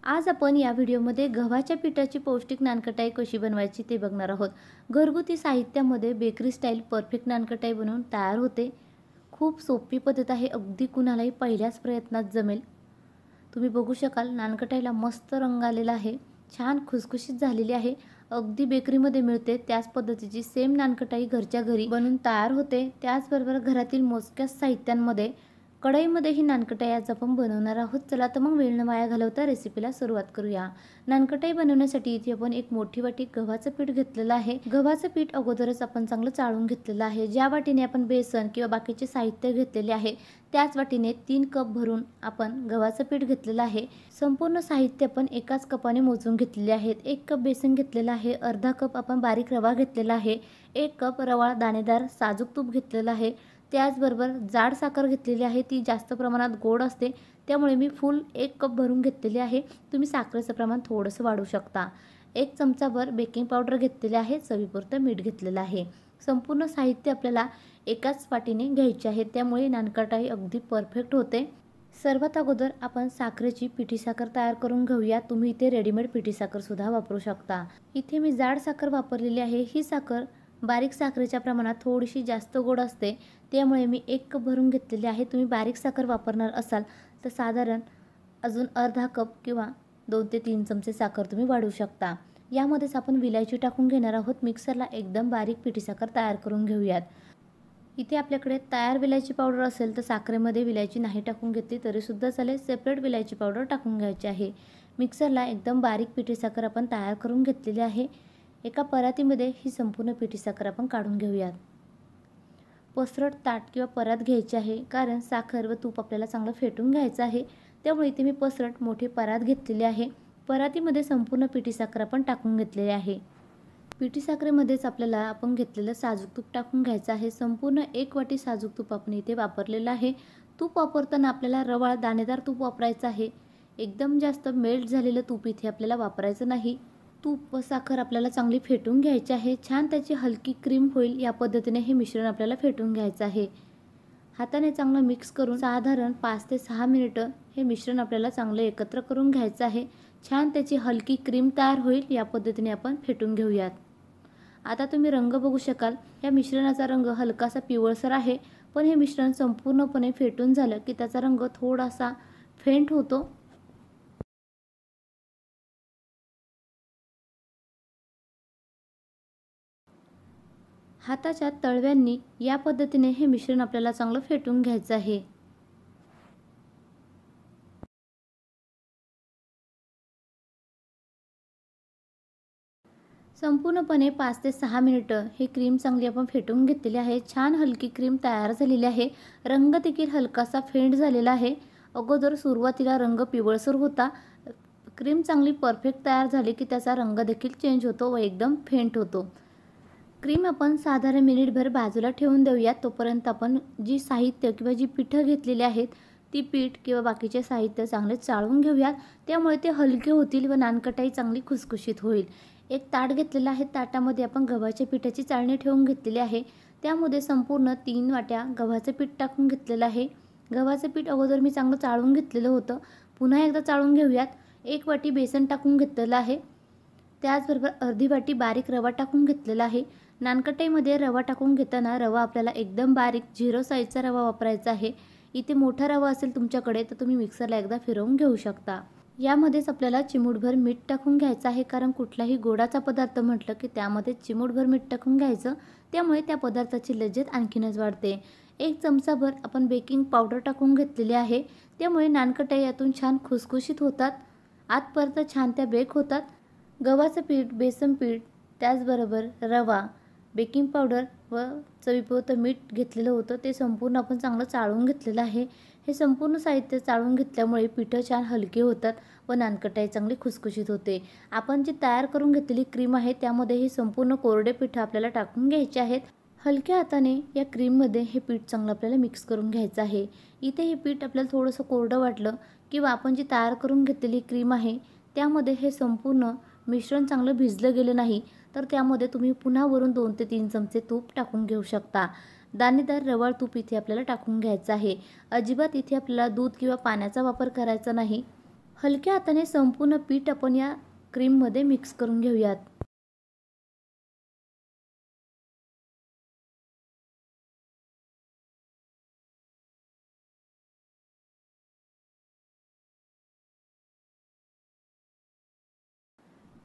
आज आपण या व्हिडिओमध्ये गव्हाच्या पिठाची पौष्टिक नानकटाई कशी बनवायची ते बघणार आहोत। घरगुती साहित्यामध्ये बेकरी स्टाईल परफेक्ट नानकटाई बनवून तयार होते। खूप सोपी पद्धत आहे, अगदी कुणालाही पहिल्याच प्रयत्नात जमेल। तुम्ही बघू शकाल नानकटाईला मस्त रंग आलेला आहे, छान खुसखुशीत झालेली आहे। अगदी बेकरीमध्ये मिळते त्याच पद्धतीची सेम नानकटाई घरच्या घरी बनवून तयार होते। त्याचबरोबर घरातील मोजक्याच साहित्यांमध्ये कढईमध्ये ही नानकटाई आज आपण बनवणार आहोत। चला तर मग वेळ न वाया घालवता रेसिपीला सुरुवात करूया। नानकटाई बनवण्यासाठी इथे आपण एक मोठी वाटी गव्हाचं पीठ घेतलेलं आहे। गव्हाचं पीठ अगोदरच आपण चांगलं चाळून घेतलेलं आहे। ज्या वाटीने आपण बेसन किंवा बाकीचे साहित्य घेतलेले आहे त्याच वाटीने 3 कप भरून आपण गव्हाचं पीठ घेतलेलं आहे। संपूर्ण साहित्य आपण एकाच कपाने मोजून घेतलेले आहेत। 1 कप बेसन घेतलेला आहे, अर्धा कप आपण बारीक रवा घेतलेला आहे, 1 कप रवा दाणेदार साजूक तूप घेतलेलं आहे, त्याचबरोबर जाड साखर घेतलेली आहे। ती जास्त प्रमाणात गोड असते त्यामुळे मी फुल 1 कप भरून घेतलेली आहे। तुम्ही साखरेचं प्रमाण थोडंसं वाढवू शकता। 1 चमचाभर बेकिंग पावडर घेतलेले आहे, चवीपुरतं मीठ घेतलेलं आहे। संपूर्ण साहित्य आपल्याला एकाच वाटीने घ्यायचे आहे, त्यामुळे नानकटाई अगदी परफेक्ट होते। सर्वात अगोदर आपण साखरेची पिठी साखर तयार करून घेऊया। तुम्ही इथे रेडीमेड पिठी साखर सुद्धा वापरू शकता। इथे मी जाड साखर वापरलेली आहे। ही साखर बारीक साखरेच्या प्रमाणात थोडीशी जास्त गोड असते, त्यामुळे मी 1 कप भरून घेतलेली आहे। तुम्ही बारीक साखर वापरणार असाल तर साधारण अजून अर्धा कप किंवा 2 ते 3 चमचे साखर तुम्ही वाढवू शकता। यामध्येच आपण विलायची टाकून घेणार आहोत। मिक्सरला एकदम बारीक पिठी साखर तयार करून घेऊयात। इथे आपल्याकडे तयार विलायची पावडर असेल तर साखरेमध्ये विलायची नाही टाकून घेतली तरी सुद्धा चालेल, सेपरेट विलायची पावडर टाकून घ्यायची आहे। मिक्सरला एकदम बारीक पिठी साखर आपण तयार करून घेतलेली आहे। एका परातीमध्ये ही संपूर्ण पिठी साखर आपण काढून घेऊयात। पसरट ताट किंवा परात घ्यायची आहे, कारण साखर व तूप आपल्याला चांगलं फेटून घ्यायचं आहे, त्यामुळे इथे मी पसरट मोठी परात घेतलेली आहे। परातीमध्ये संपूर्ण पिठी साखर आपण टाकून घेतलेली आहे। पिठी साखरेमध्येच आपल्याला आपण घेतलेलं साजूक तूप टाकून घ्यायचं आहे। संपूर्ण 1 वाटी साजूक तूप आपण इथे वापरलेलं आहे। तूप वापरताना आपल्याला रवाळ दाणेदार तूप वापरायचं आहे। एकदम जास्त मेल्ट झालेलं तूप इथे आपल्याला वापरायचं नाही। तूप व साखर आपल्याला चांगली फेटून घ्यायची आहे। छान त्याची हलकी क्रीम होईल या पद्धतीने हे मिश्रण आपल्याला फेटून घ्यायचं आहे। हाताने चांगलं मिक्स करून साधारण 5 ते 6 मिनिटं हे मिश्रण आपल्याला चांगलं एकत्र करून घ्यायचं आहे। छान त्याची हलकी क्रीम तयार होईल या पद्धतीने आपण फेटून घेऊयात। आता तुम्ही रंग बघू शकाल, या मिश्रणाचा रंग हलकासा पिवळसर आहे, पण हे मिश्रण संपूर्णपणे फेटून झालं की त्याचा रंग थोडासा फेंट होतो। हाताच्या तळव्यांनी या पद्धतीने हे मिश्रण आपल्याला चांगलं फेटून घ्यायचं आहे। संपूर्णपणे 5 ते 6 मिनिटं ही क्रीम चांगली आपण फेटून घेतलेली आहे। छान हलकी क्रीम तयार झालेली आहे। रंग देखील हलकासा फेंट झालेला आहे। अगोदर सुरुवातीला रंग पिवळसर होता, क्रीम चांगली परफेक्ट तयार झाली की त्याचा रंग देखील चेंज होतो व एकदम फेंट होतो। क्रीम आपण साधारण मिनिटभर बाजूला ठेवून देऊया। तोपर्यंत आपण जी साहित्य किंवा जी पिठं घेतलेली आहेत ती पीठ किंवा बाकीचे साहित्य चांगले चाळून घेऊयात, त्यामुळे ते हलके होतील व नानकटाई चांगली खुसखुशीत होईल। एक ताट घेतलेलं आहे, ताटामध्ये आपण गव्हाच्या पिठाची चाळणी ठेवून घेतलेली आहे। त्यामध्ये संपूर्ण 3 वाट्या गव्हाचं पीठ टाकून घेतलेलं आहे। गव्हाचं पीठ अगोदर मी चांगलं चाळून घेतलेलं होतं, पुन्हा एकदा चाळून घेऊयात। 1 वाटी बेसन टाकून घेतलेलं आहे, त्याचबरोबर अर्धी वाटी बारीक रवा टाकून घेतलेला आहे। नानकटाईमध्ये रवा टाकून घेताना रवा आपल्याला एकदम बारीक 0 साईजचा रवा वापरायचा आहे। इथे मोठा रवा असेल तुमच्याकडे तर तुम्ही मिक्सरला एकदा फिरवून घेऊ शकता। यामध्येच आपल्याला चिमूटभर मीठ टाकून घ्यायचं आहे, कारण कुठलाही गोडाचा पदार्थ म्हटलं की त्यामध्ये चिमूटभर मीठ टाकून घ्यायचं, त्यामुळे त्या पदार्थाची लज्जत आणखीनच वाढते। 1 चमचाभर आपण बेकिंग पावडर टाकून घेतलेली आहे, त्यामुळे नानकटाई यातून छान खुसखुशीत होतात, आतपर्यंत छान त्या बेक होतात। गव्हाचं पीठ, बेसन पीठ, त्याचबरोबर रवा, बेकिंग पावडर व चवीपुरतं मीठ घेतलेलं होतं ते संपूर्ण आपण चांगलं चाळून घेतलेलं आहे। हे संपूर्ण साहित्य चाळून घेतल्यामुळे पिठं छान हलकी होतात व नानकटाई चांगली खुसखुशीत होते। आपण जी तयार करून घेतलेली क्रीम आहे त्यामध्ये हे संपूर्ण कोरडे पिठं आपल्याला टाकून घ्यायचे आहेत। हलक्या हाताने या क्रीममध्ये हे पीठ चांगलं आपल्याला मिक्स करून घ्यायचं आहे। इथे हे पीठ आपल्याला थोडंसं कोरडं वाटलं किंवा आपण जी तयार करून घेतलेली क्रीम आहे त्यामध्ये हे संपूर्ण मिश्रण चांगलं भिजलं गेलं नाही तर त्यामध्ये तुम्ही पुन्हा वरून 2 ते 3 चमचे तूप टाकून घेऊ शकता। दाणेदार रवाळ तूप इथे आपल्याला टाकून घ्यायचं आहे। अजिबात इथे आपल्याला दूध किंवा पाण्याचा वापर करायचा नाही। हलक्या हाताने संपूर्ण पीठ आपण या क्रीममध्ये मिक्स करून घेऊयात.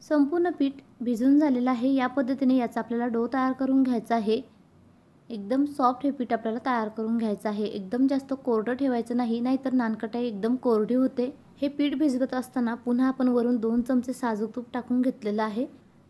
संपूर्ण पीठ भिजून झालेलं आहे. या पद्धतीने याचा आपल्याला डो तयार करून घ्यायचा आहे. एकदम सॉफ्ट हे पीठ आपल्याला तयार करून घ्यायचं आहे. एकदम जास्त कोरडं ठेवायचं नाही, नाहीतर नानकटाई एकदम कोरडी होते. हे पीठ भिजवत असताना पुन्हा आपण वरून 2 चमचे साजूक तूप टाकून घेतलेलं आहे.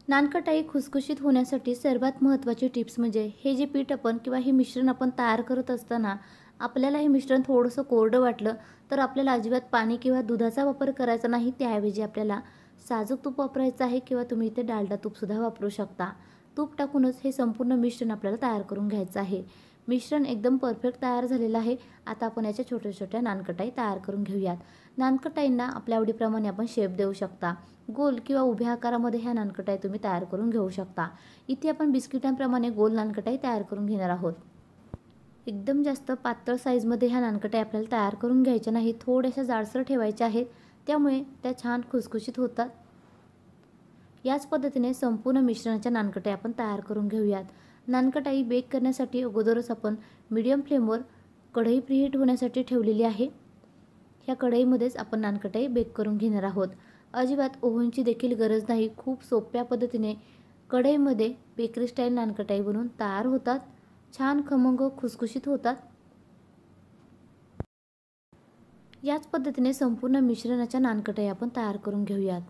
नानकटाई खुसखुशीत होण्यासाठी सर्वात महत्त्वाची टिप्स म्हणजे हे जे पीठ आपण किंवा हे मिश्रण आपण तयार करत असताना आपल्याला हे मिश्रण थोडंसं कोरडं वाटलं तर आपल्याला अजिबात पाणी किंवा दुधाचा वापर करायचा नाही. त्याऐवजी आपल्याला साजूक तूप वापरायचं आहे किंवा तुम्ही इथे डालडा तूपसुद्धा वापरू शकता. तूप टाकूनच हे संपूर्ण मिश्रण आपल्याला तयार करून घ्यायचं आहे. मिश्रण एकदम परफेक्ट तयार झालेलं आहे. आता आपण याच्या छोट्या छोट्या नानकटाई तयार करून घेऊयात. नानकटाईंना आपल्या आवडीप्रमाणे आपण शेप देऊ शकता. गोल किंवा उभ्या आकारामध्ये ह्या नानकटाई तुम्ही तयार करून घेऊ शकता. इथे आपण बिस्किटांप्रमाणे गोल नानकटाई तयार करून घेणार आहोत. एकदम जास्त पातळ साईजमध्ये ह्या नानकटाई आपल्याला तयार करून घ्यायच्या नाहीत. थोड्याशा जाडसर ठेवायच्या आहेत, त्यामुळे त्या छान खुसखुशीत होतात. याच पद्धतीने संपूर्ण मिश्रणाच्या नानकटाई आपण तयार करून घेऊयात. नानकटाई बेक करण्यासाठी अगोदरच आपण मीडियम फ्लेमवर कढई प्रीहीट होण्यासाठी ठेवलेली आहे. ह्या कढईमध्येच आपण नानकटाई बेक करून घेणार आहोत. अजिबात ओव्हनची देखील गरज नाही. खूप सोप्या पद्धतीने कढईमध्ये बेकरी स्टाईल नानकटाई बनवून तयार होतात. छान खमंग खुसखुशीत होतात. याच पद्धतीने संपूर्ण मिश्रणाच्या नानकटाई आपण तयार करून घेऊयात.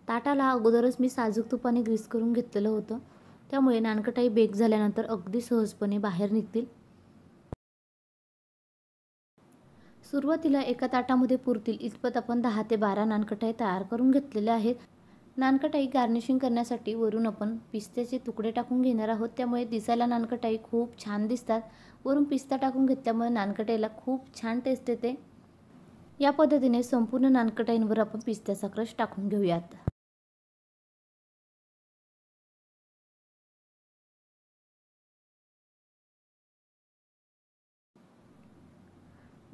ताटाला अगोदरच मी साजूक तुपाने ग्रीस करून घेतलेलं होतं, त्यामुळे नानकटाई बेक झाल्यानंतर अगदी सहजपणे बाहेर निघतील. सुरुवातीला एका ताटामध्ये पुरतील इतपत आपण 10 ते 12 नानकटाई तयार करून घेतलेल्या आहेत. नानकटाई गार्निशिंग करण्यासाठी वरून आपण पिस्त्याचे तुकडे टाकून घेणार आहोत, त्यामुळे दिसायला नानकटाई खूप छान दिसतात. वरून पिस्ता टाकून घेतल्यामुळे नानकटाईला खूप छान टेस्ट येते. या पद्धतीने संपूर्ण नानकटाईंवर आपण पिस्त्याचा क्रश टाकून घेऊयात.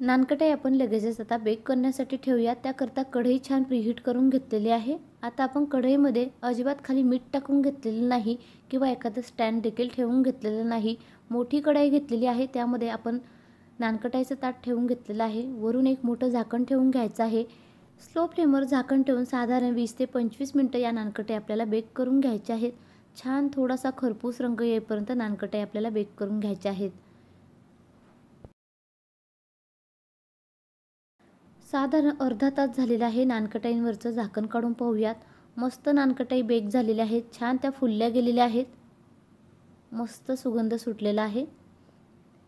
नानकटाई आपण लगेचच आता बेक करण्यासाठी ठेवूयात. त्याकरता कढई छान प्रीहीट करून घेतलेली आहे. आता आपण कढईमध्ये अजिबात खाली मीठ टाकून घेतलेलं नाही किंवा एखादं स्टँड देखील ठेवून घेतलेलं नाही. मोठी कढई घेतलेली आहे, त्यामध्ये आपण नानकटाईचं ताट ठेवून घेतलेलं आहे. वरून एक मोठं झाकण ठेवून घ्यायचं आहे. स्लो फ्लेमवर झाकण ठेवून साधारण 20 ते 25 मिनिटं या नानकटाई आपल्याला बेक करून घ्यायच्या आहेत. छान थोडासा खरपूस रंग येईपर्यंत नानकटाई आपल्याला बेक करून घ्यायच्या आहेत. साधारण अर्धा तास झालेला आहे. नानकटाईंवरचं झाकण काढून पाहूयात. मस्त नानकटाई बेक झालेल्या आहेत. छान त्या फुलल्या गेलेल्या आहेत. मस्त सुगंध सुटलेला आहे.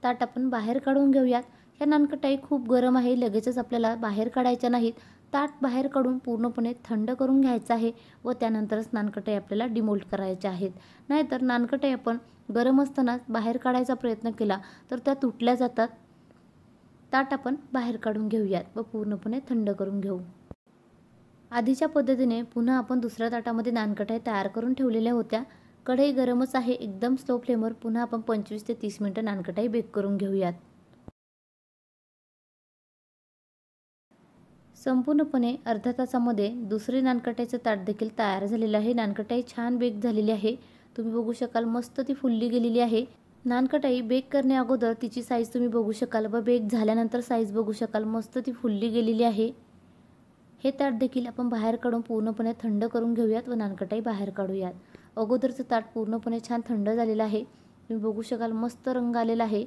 ताट आपण बाहेर काढून घेऊयात. ह्या नानकटाई खूप गरम आहे, लगेचच आपल्याला बाहेर काढायच्या नाहीत. ताट बाहेर काढून पूर्णपणे थंड करून घ्यायचं आहे व त्यानंतरच नानकटाई आपल्याला डिमोल्ड करायच्या आहेत. नाहीतर नानकटाई आपण गरम असतानाच बाहेर काढायचा प्रयत्न केला तर त्या तुटल्या जातात. ताट आपण बाहेर काढून घेऊयात व पूर्णपणे थंड करून घेऊ. आधीच्या पद्धतीने पुन्हा आपण दुसऱ्या ताटामध्ये नानकटाई तयार करून ठेवलेल्या होत्या. कढई गरमच आहे. एकदम स्लो फ्लेमवर पुन्हा आपण 25 ते 30 मिनिटं नानकटाई बेक करून घेऊयात. संपूर्णपणे अर्ध्या तासामध्ये दुसरे नानकटाईचं ताट देखील तयार झालेलं आहे. नानकटाई छान बेक झालेली आहे. तुम्ही बघू शकाल मस्त ती फुलली गेलेली आहे. नानकटाई बेक करण्या अगोदर तिची साईज तुम्ही बघू शकाल व बेक झाल्यानंतर साईज बघू शकाल. मस्त ती फुलली गेलेली आहे. हे ताट देखील आपण बाहेर काढून पूर्णपणे थंड करून घेऊयात व नानकटाई बाहेर काढूयात. अगोदरचं ताट पूर्णपणे छान थंड झालेलं आहे. तुम्ही बघू शकाल मस्त रंग आलेला आहे.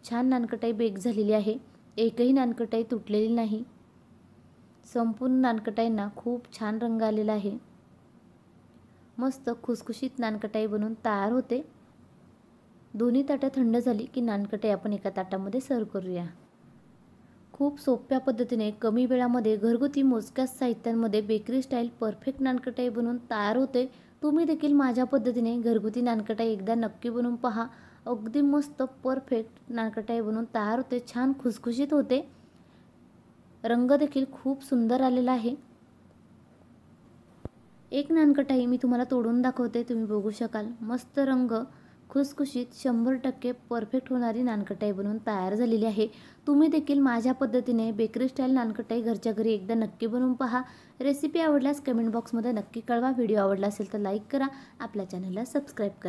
छान नानकटाई बेक झालेली आहे. एकही नानकटाई तुटलेली नाही. संपूर्ण नानकटाईंना खूप छान रंग आलेला आहे. मस्त खुसखुशीत नानकटाई बनून तयार होते. दोन्ही ताटं थंड झाली की नानकटाई आपण एका ताटामध्ये सर्व करूया. खूप सोप्या पद्धतीने कमी वेळामध्ये घरगुती मोजक्याच साहित्यांमध्ये बेकरी स्टाईल परफेक्ट नानकटाई बनवून तयार होते. तुम्ही देखील माझ्या पद्धतीने घरगुती नानकटाई एकदा नक्की बनवून पहा. अगदी मस्त परफेक्ट नानकटाई बनवून तयार होते. छान खुसखुशीत होते. रंग देखील खूप सुंदर आलेला आहे. एक नानकटाई मी तुम्हाला तोडून दाखवते. तुम्ही बघू शकाल मस्त रंग खुसखुशीत 100% परफेक्ट होणारी नानकटाई बनवून तयार झालेली आहे। तुम्ही देखील माझ्या पद्धतीने बेकरी स्टाईल नानकटाई घरच्या घरी एकदा नक्की बनवून पहा। रेसिपी आवडल्यास कमेंट बॉक्समध्ये नक्की कळवा। व्हिडिओ आवडला असेल तर लाईक करा, आपल्या चॅनलला सबस्क्राईब करा।